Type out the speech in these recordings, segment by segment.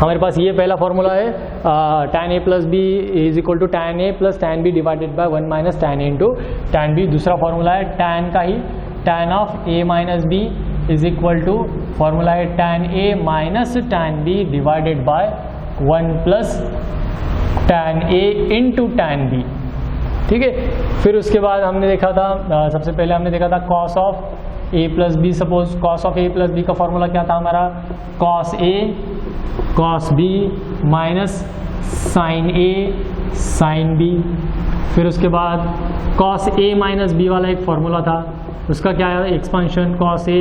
हमारे पास ये पहला फॉर्मूला है tan a plus b is equal to tan a plus tan b divided by 1 minus tan a into tan b। दूसरा formula है tan का ही tan of a minus b is equal to formula है tan a minus tan b divided by 1 plus tan a into tan b। ठीक है, फिर उसके बाद हमने देखा था सबसे पहले हमने देखा था cos of a plus b. Suppose cos of a plus b का फॉर्मूला क्या था हमारा, cos a cos b minus sin a sin b। फिर उसके बाद cos a माइनस b वाला एक फॉर्मूला था, उसका क्या है expansion cos a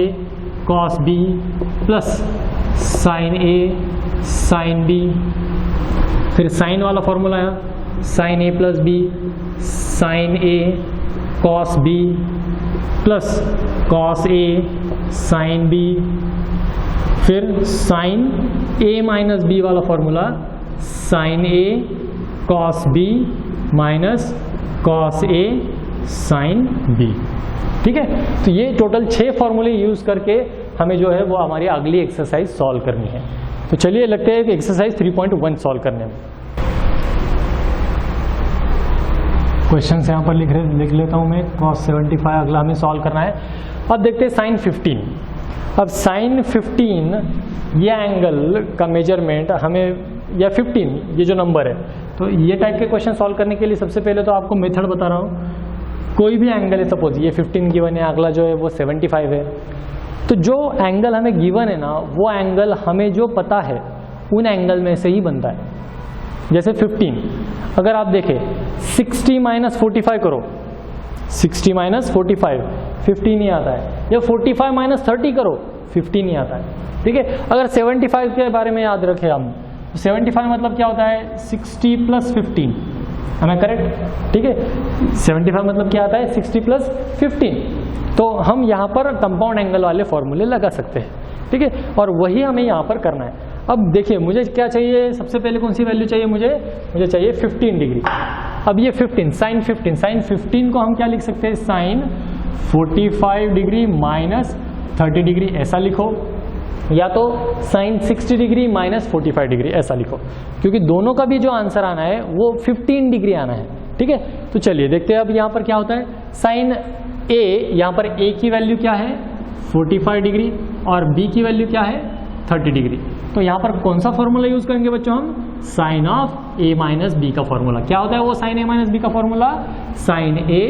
cos b plus sin a sin b। फिर sin वाला फॉर्मूला है sin a plus b sin a cos b plus cos a sin b। फिर sin a माइनस b वाला formula sin a cos b minus cos a sin b। ठीक है, तो ये total 6 फॉर्मूले यूज करके हमें जो है वो हमारी अगली एक्सरसाइज सॉल्व करनी है। तो चलिए लगते हैं कि एक्सरसाइज 3.1 सॉल्व करने में। क्वेश्चंस यहाँ पर लिख लेता हूँ मैं। cos 75 अगला हमें सॉल्व करना है। अब देखते हैं sin 15। अब sin 15 ये एंगल का मेजरमेंट हमें, या 15 ये जो नंबर है, तो ये टाइप के क्वेश्चन सॉल्व करने के लिए सबसे पहले तो आपको मेथड बता रहा हूँ। कोई भी एंगल है, सपोज ये 15 गिवन है, अगला जो है वो 75 है, तो जो एंगल हमें गिवन है ना वो एंगल हमें जो पता है उन एंगल में से ही बनता है। जैसे 15 अगर आप देखें 60 माइनस 45 करो, 60 माइनस 45 50 नहीं आता है, या 45 माइनस 30 करो 50 नहीं आता है। ठीक है, अगर 75 के बारे में याद रखें हम, 75 मतलब क्या होता है 60 प्लस 15, है ना करेक्ट। ठीक है, 75 मतलब क्या आता है 60 प्लस 15। तो हम यहाँ पर कंपाउंड एंगल वाले फॉर्मूले लगा सकते हैं। ठीक है, और वही हमें यहाँ पर करना है। अब देखिए मुझे क्या चाहिए, सबसे पहले कौन सी वैल्यू चाहिए मुझे चाहिए 15 डिग्री। अब ये 15 साइन 15 को हम क्या लिख सकते हैं, साइन 45 डिग्री माइनस 30 डिग्री ऐसा लिखो, या तो साइन 60 डिग्री माइनस 45 डिग्री ऐसा लिखो, क्योंकि दोनों का भी जो आंसर आना है वो 15 डिग्री आना है। ठीक है, तो चलिए देखते हैं अब यहाँ पर क्या होता है। साइन ए, यहाँ पर ए की वैल्यू क्या है 45 डिग्री और बी की वैल्यू क्या है 30 डिग्री। तो यहाँ पर कौन सा फॉर्मूला यूज करेंगे बच्चों हम, sine of A minus B का फॉर्मूला। क्या होता है वो साइन ए माइनस बी का formula, sine A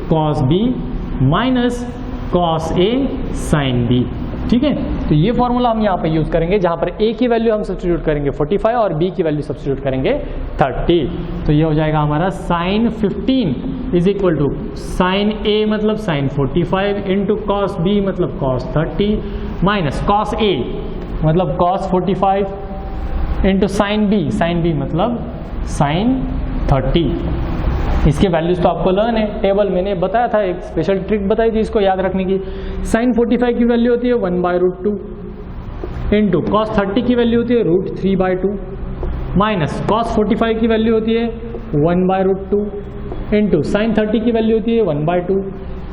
cos B minus cos A sine B. ठीक है, तो ये फॉर्मूला हम यहाँ पर यूज करेंगे, जहाँ पर ए की वैल्यू हम सब्स्टिट्यूट करेंगे 45 और बी की वैल्यू सब्स्टिट्यूट करेंगे 30। तो ये हो जाएगा हमारा sine 15 is equal to sine A मतलब साइन 45 इंटू कॉस बी मतलब कॉस 30 माइनस कॉस ए मतलब कॉस 45 इंटू साइन बी मतलब साइन 30। इसके वैल्यूज तो आपको लर्न है, टेबल मैंने बताया था, एक स्पेशल ट्रिक बताई थी इसको याद रखने की। साइन 45 की वैल्यू होती है 1/√2 इंटू कॉस 30 की वैल्यू होती है √3/2 माइनस कॉस 45 की वैल्यू होती है 1/√2 इंटू साइन 30 की वैल्यू होती है 1/2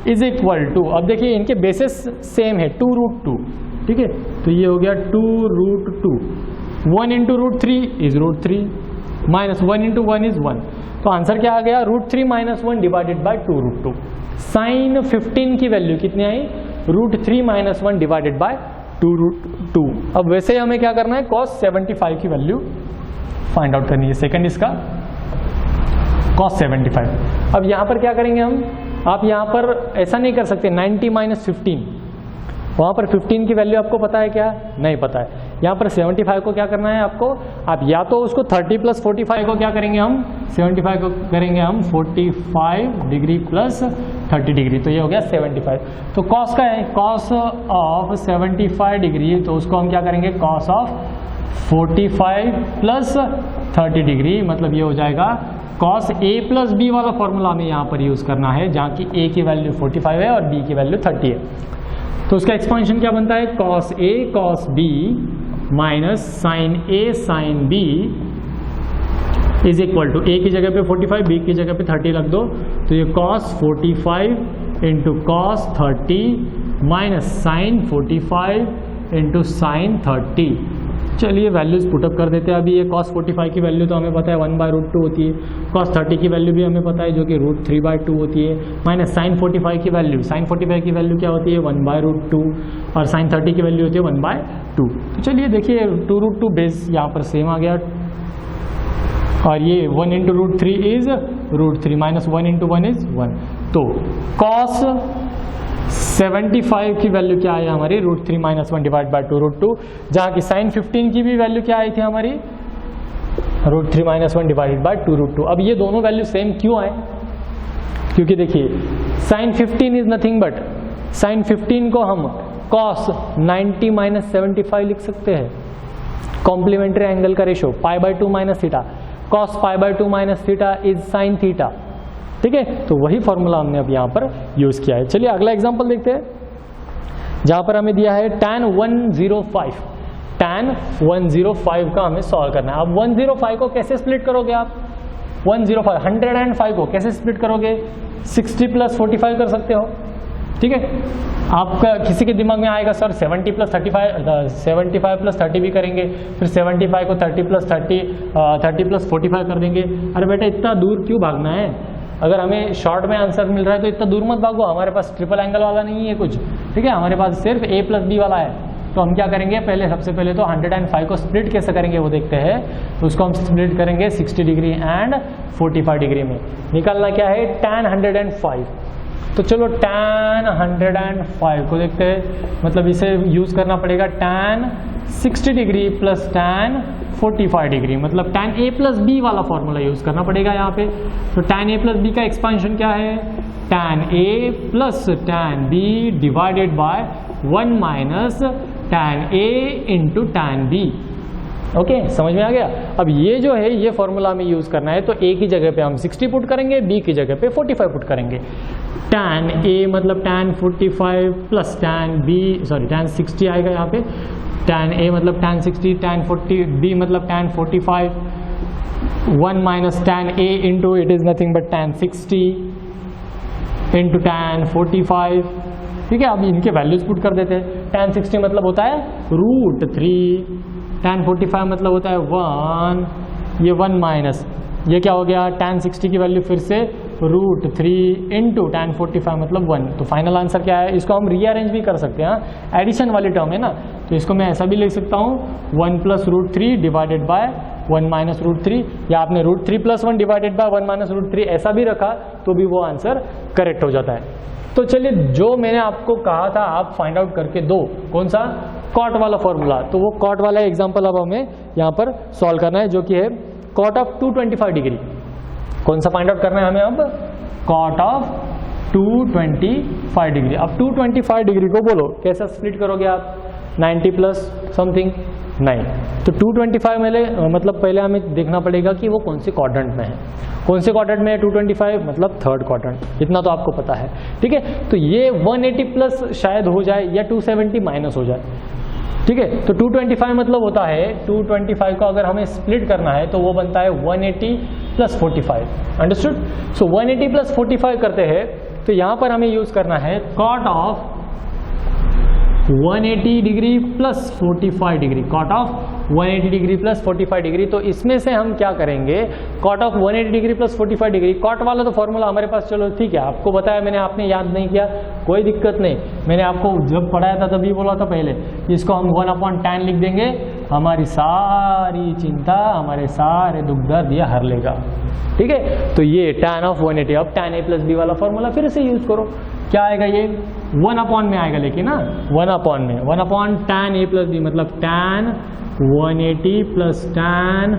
इज इक्वल टू, अब देखिए इनके बेसिस सेम है 2√2। ठीक है, तो ये हो गया 2√2, 1 into √3 is √3 minus 1 into 1 is 1। तो आंसर क्या आ गया √3 माइनस 1 डिवाइडेड बाय 2√2। साइन 15 की वैल्यू कितनी आई √3 माइनस 1 डिवाइडेड बाय 2√2। अब वैसे हमें क्या करना है cos 75 की वैल्यू फाइंड आउट करनी है। सेकंड इसका cos 75। अब यहाँ पर क्या करेंगे हम, आप यहाँ पर ऐसा नहीं कर सकते 90 माइनस 15, वहाँ पर 15 की वैल्यू आपको पता है क्या, नहीं पता है। यहाँ पर 75 को क्या करना है आपको, आप या तो उसको 30 प्लस 45 को क्या करेंगे हम, 75 को करेंगे हम 45 डिग्री प्लस 30 डिग्री, तो ये हो गया 75। तो कॉस का है कॉस ऑफ 75 डिग्री, तो उसको हम क्या करेंगे कॉस ऑफ 45 प्लस 30 डिग्री, मतलब ये हो जाएगा कॉस ए प्लस बी वाला फॉर्मूला हमें यहाँ पर यूज़ करना है, जहाँ की ए की वैल्यू 45 है और बी की वैल्यू 30 है। तो उसका एक्सपांशन क्या बनता है cos A cos B minus sine A sine B is equal to A की जगह पे 45 बी की जगह पे 30 रख दो, तो ये cos 45 into cos 30 minus sine 45 into sine 30 चलिए वैल्यूज पुटअप कर देते हैं। अभी ये cos 45 की वैल्यू तो हमें पता है 1/√2 होती है, cos 30 की वैल्यू भी हमें पता है जो कि √3/2 होती है, माइनस sin 45 की वैल्यू, sin 45 की वैल्यू क्या होती है 1/√2 और sin 30 की वैल्यू होती है 1/2। तो चलिए देखिए 2√2 बेस यहाँ पर सेम आ गया और ये 1 × √3 इज √3 माइनस 1 × 1 इज 1। तो cos 75 की वैल्यू क्या आई हमारी √3 माइनस 1 डिवाइड बाई 2√2, जहाँ की sin 15 की भी वैल्यू क्या आई थी हमारी √3 माइनस 1 डिवाइडेड बाई 2√2। अब ये दोनों वैल्यू सेम क्यों आए? क्योंकि देखिए sin 15 is nothing but sin 15 को हम cos 90 माइनस 75 लिख सकते हैं, कॉम्प्लीमेंट्री एंगल का ratio π/2 minus theta, cos π/2 minus theta is sin theta. ठीक है, तो वही फॉर्मूला हमने अब यहाँ पर यूज किया है। चलिए अगला एग्जांपल देखते हैं, जहाँ पर हमें दिया है tan 105, tan 105 का हमें सॉल्व करना है। अब 105 को कैसे स्प्लिट करोगे आप? 105 को कैसे स्प्लिट करोगे? 60 + 45 कर सकते हो। ठीक है, आपका किसी के दिमाग में आएगा सर 70 + 35, 75 + 30 भी करेंगे, फिर 75 को 30 + 30, 30 + 45 कर देंगे। अरे बेटा इतना दूर क्यों भागना है? अगर हमें शॉर्ट में आंसर मिल रहा है तो इतना दूर मत भागो, हमारे पास ट्रिपल एंगल वाला नहीं है कुछ। ठीक है, हमारे पास सिर्फ a + b वाला है। तो हम क्या करेंगे, सबसे पहले तो 105 को स्प्लिट कैसे करेंगे वो देखते हैं। तो उसको हम स्प्लिट करेंगे 60 डिग्री एंड 45 डिग्री में। निकालना क्या है tan 105। तो चलो tan 105 को देखते हैं, मतलब इसे यूज करना पड़ेगा tan 60 degree plus tan 45 degree, मतलब tan a + b वाला फॉर्मूला यूज करना पड़ेगा यहाँ पे। तो tan a + b का एक्सपांशन क्या है? tan a plus tan b divided by 1 minus tan a into tan b। Okay, समझ में आ गया? अब ये जो है ये फॉर्मूला हमें यूज करना है, तो a की जगह पे हम 60 पुट करेंगे, b की जगह पे 45 पुट करेंगे। tan a मतलब tan 45 plus tan b, sorry tan 60 आएगा यहाँ पे। tan a मतलब tan 60, tan 40, b मतलब tan 45, 1 minus tan a into it is nothing but tan 60 into tan 45। ठीक है, अब इनके वैल्यूज पुट कर देते हैं। tan 60 मतलब होता है √3, tan 45 मतलब होता है 1, ये 1 माइनस ये क्या हो गया tan 60 की वैल्यू फिर से √3 इंटू tan 45 मतलब 1। तो फाइनल आंसर क्या है? इसको हम रीअरेंज भी कर सकते हैं, एडिशन वाली टर्म है ना, तो इसको मैं ऐसा भी लिख सकता हूँ 1 + √3 डिवाइडेड बाय 1 माइनस √3, या आपने √3 + 1 डिवाइडेड बाय 1 माइनस √3 ऐसा भी रखा तो भी वो आंसर करेक्ट हो जाता है। तो चलिए जो मैंने आपको कहा था आप फाइंड आउट करके दो, कौन सा? कॉट वाला फॉर्मूला। तो वो कॉट वाला एग्जांपल अब हमें यहाँ पर सॉल्व करना है, जो कि है कॉट ऑफ 225 डिग्री। कौन सा फाइंड आउट करना है हमें अब? Cot of 225 degree. अब 225 डिग्री को बोलो कैसा स्प्लिट करोगे आप? 90 प्लस समथिंग 9। तो 225 में मतलब पहले हमें देखना पड़ेगा कि वो कौन से क्वाड्रेंट में है। कौन से क्वाड्रेंट में है 225? मतलब थर्ड क्वाड्रेंट। इतना तो आपको पता है। ठीक है, तो ये 180 प्लस शायद हो जाए या 270 माइनस हो जाए। ठीक है, तो 225 मतलब होता है 225 को अगर हमें स्प्लिट करना है तो वो बनता है 180 + 45। अंडरस्टूड? सो 180 + 45 करते हैं तो यहाँ पर हमें यूज करना है cot of 180 degree plus 45 degree, cot of 180 degree plus 45 degree. तो इसमें से हम क्या करेंगे? Cot of 180 degree plus 45 degree, cot वाला तो फॉर्मूला हमारे पास, चलो ठीक है, आपको बताया मैंने, आपने याद नहीं किया, कोई दिक्कत नहीं। मैंने आपको जब पढ़ाया था तभी बोला था पहले, इसको हम 1/tan लिख देंगे, हमारी सारी चिंता, हमारे सारे दुख दर्द ये हर लेगा। ठीक है, तो ये tan ऑफ 180, अब tan a + b वाला फॉर्मूला फिर से यूज करो। क्या आएगा? ये 1/, में आएगा, लेकिन ना 1/, में 1/tan a + b मतलब tan 180 plus tan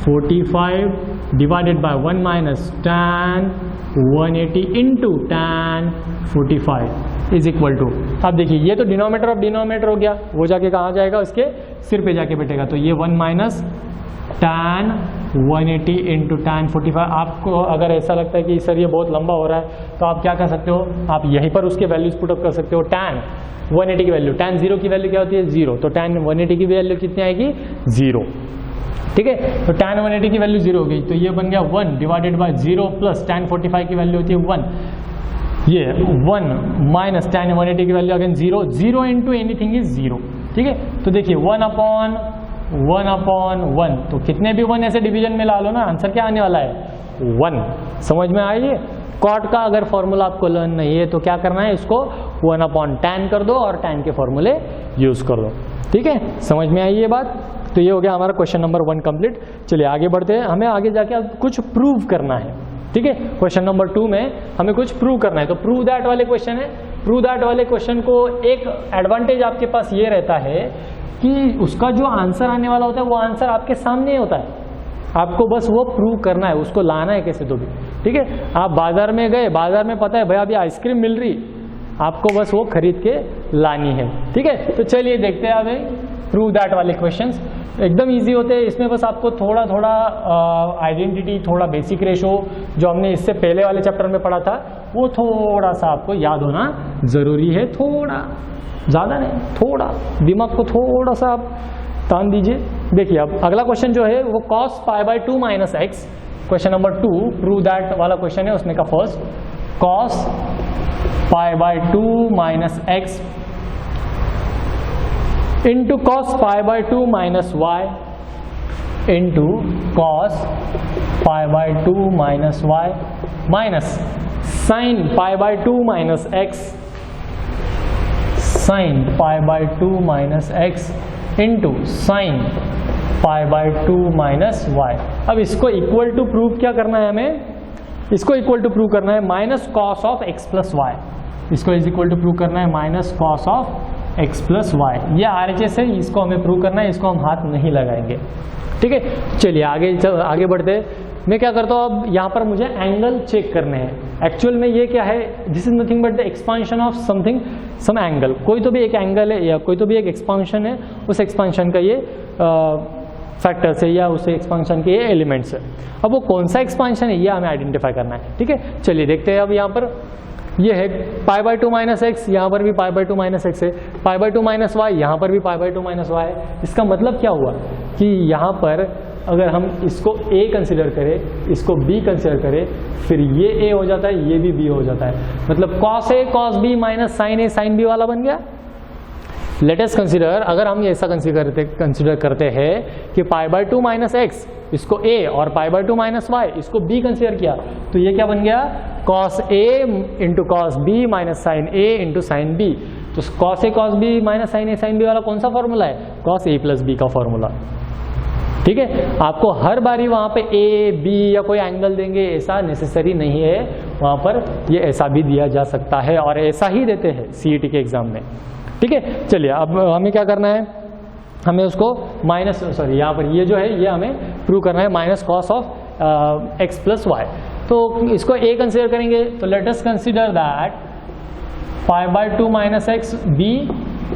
45 divided by 1 minus tan 180 into tan 45 is equal to, अब देखिए ये तो डिनोमिनेटर ऑफ डिनोमिनेटर हो गया, वो जाके कहाँ जाएगा? उसके सिर पे जाके बैठेगा। तो ये 1 माइनस tan 180 इंटू tan 45। आपको अगर ऐसा लगता है कि सर ये बहुत लंबा हो रहा है तो आप क्या कर सकते हो? आप यहीं पर उसके वैल्यूज पुटअप कर सकते हो। tan 180 की वैल्यू, tan 0 की वैल्यू क्या होती है? 0। तो tan 180 की वैल्यू कितनी आएगी? 0। ठीक है, तो tan 180 की वैल्यू 0 हो गई, तो ये बन गया 1 डिवाइडेड बाय 0 प्लस tan 45 की वैल्यू होती है 1, ये 1 माइनस tan 180 की value again 0, 0 into anything is 0। ठीक है, तो देखिए 1/, 1/1, तो कितने भी 1 ऐसे डिवीजन में ला लो ना, आंसर क्या आने वाला है 1। समझ में आई? कॉट का अगर फॉर्मूला आपको लर्न नहीं है तो क्या करना है, इसको 1/tan कर दो और tan के फॉर्मूले यूज कर दो। ठीक है, समझ में आई ये बात? तो ये हो गया हमारा क्वेश्चन नंबर 1 कंप्लीट। चलिए आगे बढ़ते हैं, हमें आगे जाके अब कुछ प्रूव करना है। ठीक है, क्वेश्चन नंबर 2 में हमें कुछ प्रूव करना है, तो प्रूव दैट वाले क्वेश्चन है। प्रूव दैट वाले क्वेश्चन को एक एडवांटेज आपके पास ये रहता है कि उसका जो आंसर आने वाला होता है वो आंसर आपके सामने होता है, आपको बस वो प्रूव करना है, उसको लाना है कैसे तो भी। ठीक है, आप बाजार में गए, बाजार में पता है भैया अभी आइसक्रीम मिल रही, आपको बस वो खरीद के लानी है। ठीक है, तो चलिए देखते हैं अभी प्रूव दैट वाले क्वेश्चंस। एकदम इजी होते हैं, इसमें बस आपको थोड़ा थोड़ा आइडेंटिटी, थोड़ा बेसिक रेशो जो हमने इससे पहले वाले चैप्टर में पढ़ा था वो थोड़ा सा आपको याद होना जरूरी है, थोड़ा ज़्यादा नहीं, थोड़ा दिमाग को थोड़ा सा आप तान दीजिए। देखिए अब अगला क्वेश्चन जो है वो cos π/2 - x, question number 2 prove that वाला क्वेश्चन है। उसमें का first cos π/2 - x into cos π/2 - y into cos π/2 - y minus sin π/2 - x sin π/2 - x into sin π/2 - y। अब इसको इक्वल टू प्रूव क्या करना है हमें, इसको इक्वल टू प्रूव करना है minus cos of x plus y. इसको इज इक्वल टू प्रूव करना है minus cos of x plus y. ये RHS है, इसको हमें प्रूव करना है, इसको हम हाथ नहीं लगाएंगे। ठीक है, चलिए आगे बढ़ते हैं। मैं क्या करता हूँ, अब यहाँ पर मुझे एंगल चेक करने हैं। एक्चुअल में ये क्या है, this is nothing but the expansion of something, some angle. कोई तो भी एक एंगल है या कोई तो भी एक एक्सपांशन है, उस एक्सपांशन का ये फैक्टर्स है या उस एक्सपांशन के ये एलिमेंट्स है। अब वो कौन सा एक्सपांशन है ये हमें आइडेंटिफाई करना है। ठीक है, चलिए देखते हैं। अब यहाँ पर ये है π/2 - x, यहाँ पर भी π/2 - x है, π/2 - y, यहाँ पर भी π/2 - y है। इसका मतलब क्या हुआ कि यहाँ पर अगर हम इसको a कंसिडर करें, इसको b कंसिडर करें, फिर ये a हो जाता है, ये भी b हो जाता है। मतलब cos a cos b minus sin a sin b वाला बन गया। लेट अस कंसिडर, अगर हम ऐसा कंसिडर करते हैं कि π/2 - x इसको a और π/2 - y इसको b कंसिडर किया, तो ये क्या बन गया, cos a into cos b minus sin a into sin b। तो cos a cos b minus sin a sin b वाला कौन सा फॉर्मूला है, cos a प्लस b का फॉर्मूला। ठीक है, आपको हर बारी वहाँ पे a b या कोई एंगल देंगे ऐसा नेसेसरी नहीं है, वहाँ पर ये ऐसा भी दिया जा सकता है और ऐसा ही देते हैं CET के एग्जाम में। ठीक है, चलिए अब हमें क्या करना है, हमें उसको यहाँ पर ये जो है ये हमें प्रूव करना है minus cos of x plus y. तो इसको a कंसिडर करेंगे, तो let us consider that π/2 - x b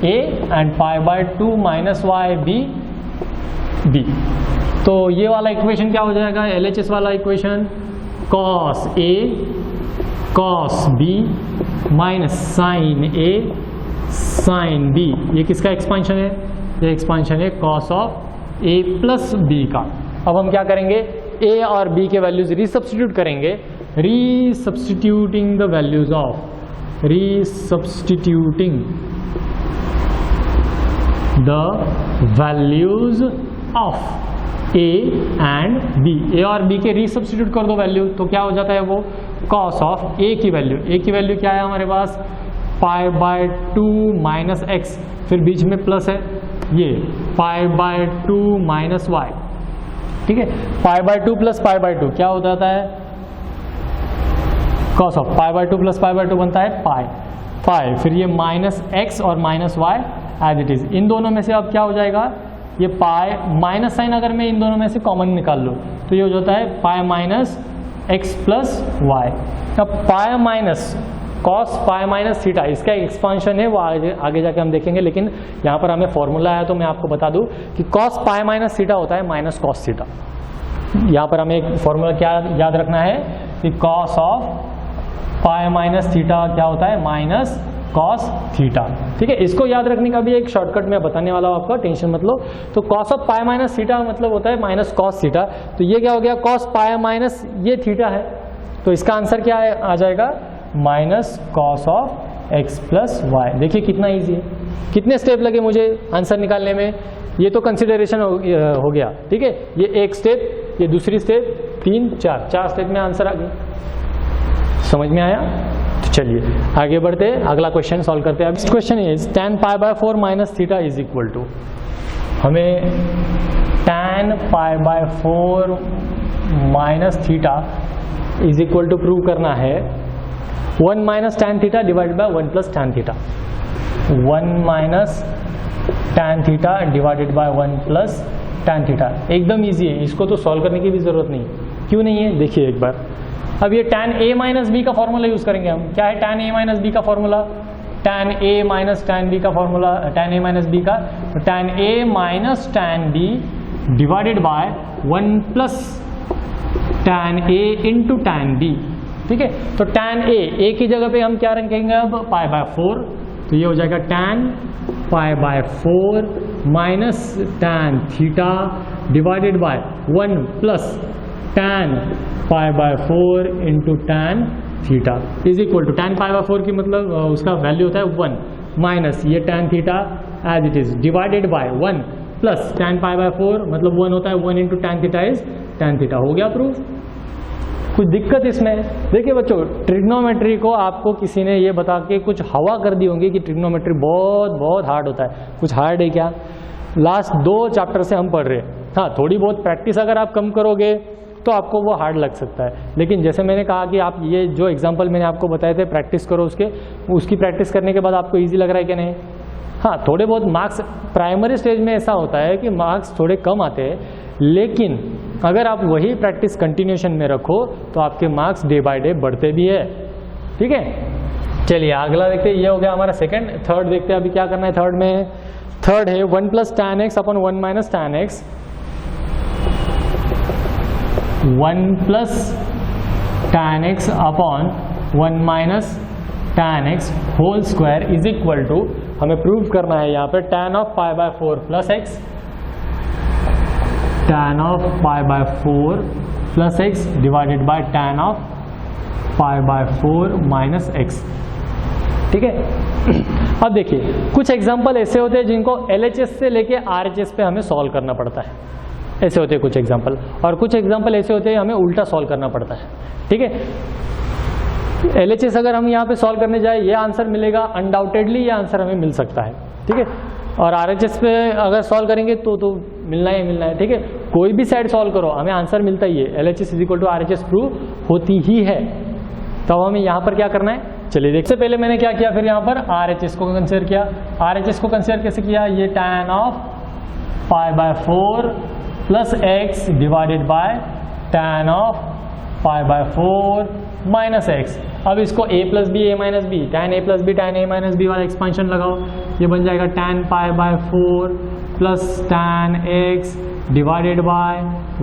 a and π/2 - y b। तो ये वाला इक्वेशन क्या हो जाएगा, LHS वाला equation cos a cos b minus sin a sin b। ये किसका एक्सपांशन है, ये एक्सपांशन है cos of a plus b का। अब हम क्या करेंगे, a और b के वैल्यूज रीसब्स्टिट्यूट करेंगे, रीसब्स्टिट्यूटिंग the values of, रीसब्स्टिट्यूटिंग the values of a and b। a और b के रीसब्स्टिट्यूट कर दो वैल्यू, तो क्या हो जाता है वो cos ऑफ a की वैल्यू। a की वैल्यू क्या है हमारे पास, π/2 - x, फिर बीच में प्लस है ये π/2 - y। ठीक है, π/2 प्लस π/2 क्या हो जाता है, cos ऑफ π/2 प्लस π/2 बनता है पाई, फिर ये माइनस x और minus y as it is. इन दोनों में से अब क्या हो जाएगा, ये पाई माइनस साइन अगर मैं इन दोनों में से कॉमन निकाल लूँ तो ये हो जाता है pi minus x plus y. अब pi minus cos pi minus theta, इसका एक्सपांशन है वो आगे जाके हम देखेंगे, लेकिन यहाँ पर हमें फॉर्मूला है तो मैं आपको बता दूँ कि कॉस पाई माइनस थीटा होता है माइनस कॉस थीटा। यहाँ पर हमें एक फॉर्मूला क्या याद रखना है कि cos of pi minus theta क्या होता है, माइनस कॉस थीटा। ठीक है, इसको याद रखने का भी एक शॉर्टकट मैं बताने वाला हूँ आपका, टेंशन मत लो। तो cos of pi minus theta मतलब होता है माइनस कॉस थीटा। तो ये क्या हो गया, कॉस पाई माइनस ये थीटा है, तो इसका आंसर क्या है, आ जाएगा minus cos of x plus y. देखिए कितना ईजी है, कितने स्टेप लगे मुझे आंसर निकालने में, ये तो कंसिडरेशन हो गया, ठीक है। ये एक स्टेप, ये दूसरी स्टेप, 3, 4 स्टेप में आंसर आ गया। समझ में आया? तो चलिए आगे बढ़ते हैं, अगला क्वेश्चन सॉल्व करते हैं। अब question is tan π/4 minus theta is equal to, हमें tan π/4 minus theta is equal to prove करना है 1 minus tan theta divided by 1 plus tan theta. 1 minus tan theta divided by 1 plus tan theta. एकदम easy है, इसको तो solve करने की भी जरूरत नहीं। क्यों नहीं है? देखिए एक बार। अब ये tan a माइनस बी का फॉर्मूला यूज करेंगे हम। क्या है tan a माइनस बी का formula? tan a minus tan b का formula, tan a minus b का, तो tan a minus tan b divided by 1 plus tan a into tan b, ठीक है। तो tan a की जगह पे हम क्या रखेंगे अब? π/4, तो ये हो जाएगा tan π/4 minus tan theta divided by 1 plus tan π/4 into tan theta is equal to tan π/4 की मतलब उसका वैल्यू होता है 1 माइनस ये tan theta as it is divided by 1 plus tan π/4 मतलब 1 होता है 1 into tan theta is tan theta. हो गया प्रूफ। कुछ दिक्कत इसमें? देखिए बच्चों, ट्रिग्नोमेट्री को आपको किसी ने ये बता के कुछ हवा कर दी होंगी कि ट्रिग्नोमेट्री बहुत बहुत हार्ड होता है। कुछ हार्ड है क्या? लास्ट 2 चैप्टर से हम पढ़ रहे हैं। हाँ, थोड़ी बहुत प्रैक्टिस अगर आप कम करोगे तो आपको वो हार्ड लग सकता है, लेकिन जैसे मैंने कहा कि आप ये जो एग्जाम्पल मैंने आपको बताए थे प्रैक्टिस करो उसकी प्रैक्टिस करने के बाद आपको ईजी लग रहा है कि नहीं? हाँ, थोड़े बहुत मार्क्स प्राइमरी स्टेज में ऐसा होता है कि मार्क्स थोड़े कम आते हैं, लेकिन अगर आप वही प्रैक्टिस कंटिन्यूशन में रखो तो आपके मार्क्स डे बाय डे बढ़ते भी है, ठीक है। चलिए अगला देखते हैं। ये हो गया हमारा सेकंड। थर्ड देखते हैं अभी क्या करना है। थर्ड में थर्ड है 1 plus tan x upon 1 minus tan x, 1 plus tan x upon 1 minus tan x whole square is equal to, हमें प्रूव करना है यहाँ पे tan of π/4 plus x, tan of π/4 plus x divided by tan of π/4 minus x, ठीक है। अब देखिए कुछ एग्जांपल ऐसे होते हैं जिनको LHS से लेके RHS पे हमें सॉल्व करना पड़ता है, ऐसे होते हैं कुछ एग्जांपल, और कुछ एग्जांपल ऐसे होते हैं हमें उल्टा सॉल्व करना पड़ता है, ठीक है। LHS अगर हम यहाँ पे सॉल्व करने जाए ये आंसर मिलेगा, अनडाउटेडली ये आंसर हमें मिल सकता है, ठीक है। और RHS पे अगर सॉल्व करेंगे तो मिलना ही मिलना है, ठीक है। कोई भी साइड सॉल्व करो हमें आंसर मिलता ही है। LHS is equal to RHS prove होती ही है। तो हमें यहाँ पर क्या करना है, चलिए देखते। से पहले मैंने क्या किया, फिर यहाँ पर RHS को कंसिडर किया। RHS को कंसिडर कैसे किया? ये tan of π/4 plus x divided by tan of π/4 minus x। अब इसको a plus b a minus b, tan a plus b tan a minus b वाला एक्सपेंशन लगाओ, ये बन जाएगा tan π/4 plus tan x divided by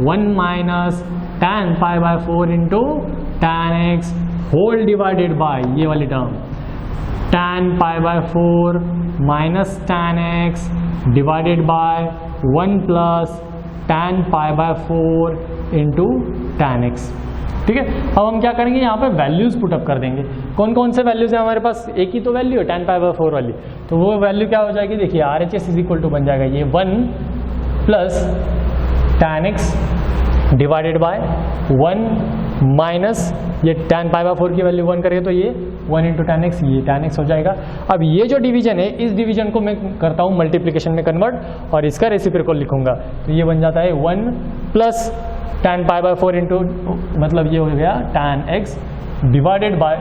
1 minus tan π/4 into tan x whole divided by ये वाली term tan π/4 minus tan x divided by 1 plus tan π/4 into tan x, ठीक है। अब हम क्या करेंगे, यहाँ पे वैल्यूज पुटअप कर देंगे। कौन कौन से वैल्यूज है हमारे पास? एक ही तो वैल्यू है tan π/4 वाली, तो वो वैल्यू क्या हो जाएगी? देखिए RHS इज इक्वल टू बन जाएगा ये 1 plus tan x divided by 1 minus ये tan π/4 की वैल्यू 1 करेंगे तो ये 1 इंटू tan x, ये tan x हो जाएगा। अब ये जो डिवीजन है इस डिवीजन को मैं करता हूँ मल्टीप्लिकेशन में कन्वर्ट और इसका रेसिप्रोकल लिखूंगा, तो ये बन जाता है 1 प्लस tan π/4 इंटू मतलब ये हो गया tan x divided by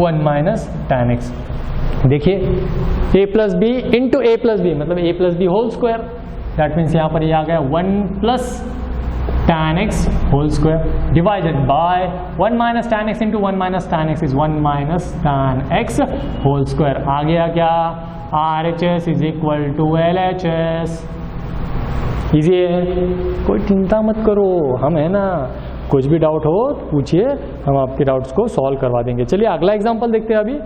1 minus tan x। देखिए a plus b into a plus b मतलब a plus b whole square, that means यहाँ पर ये आ गया 1 plus tan x whole square divided by 1 minus tan x into 1 minus tan x is 1 minus tan x whole square. आ गया क्या? RHS is equal to LHS। Easy है, कोई चिंता मत करो, हम है ना, कुछ भी डाउट हो पूछिए, हम आपके डाउट्स को सॉल्व करवा देंगे। चलिए अगला एग्जांपल देखते हैं अभी।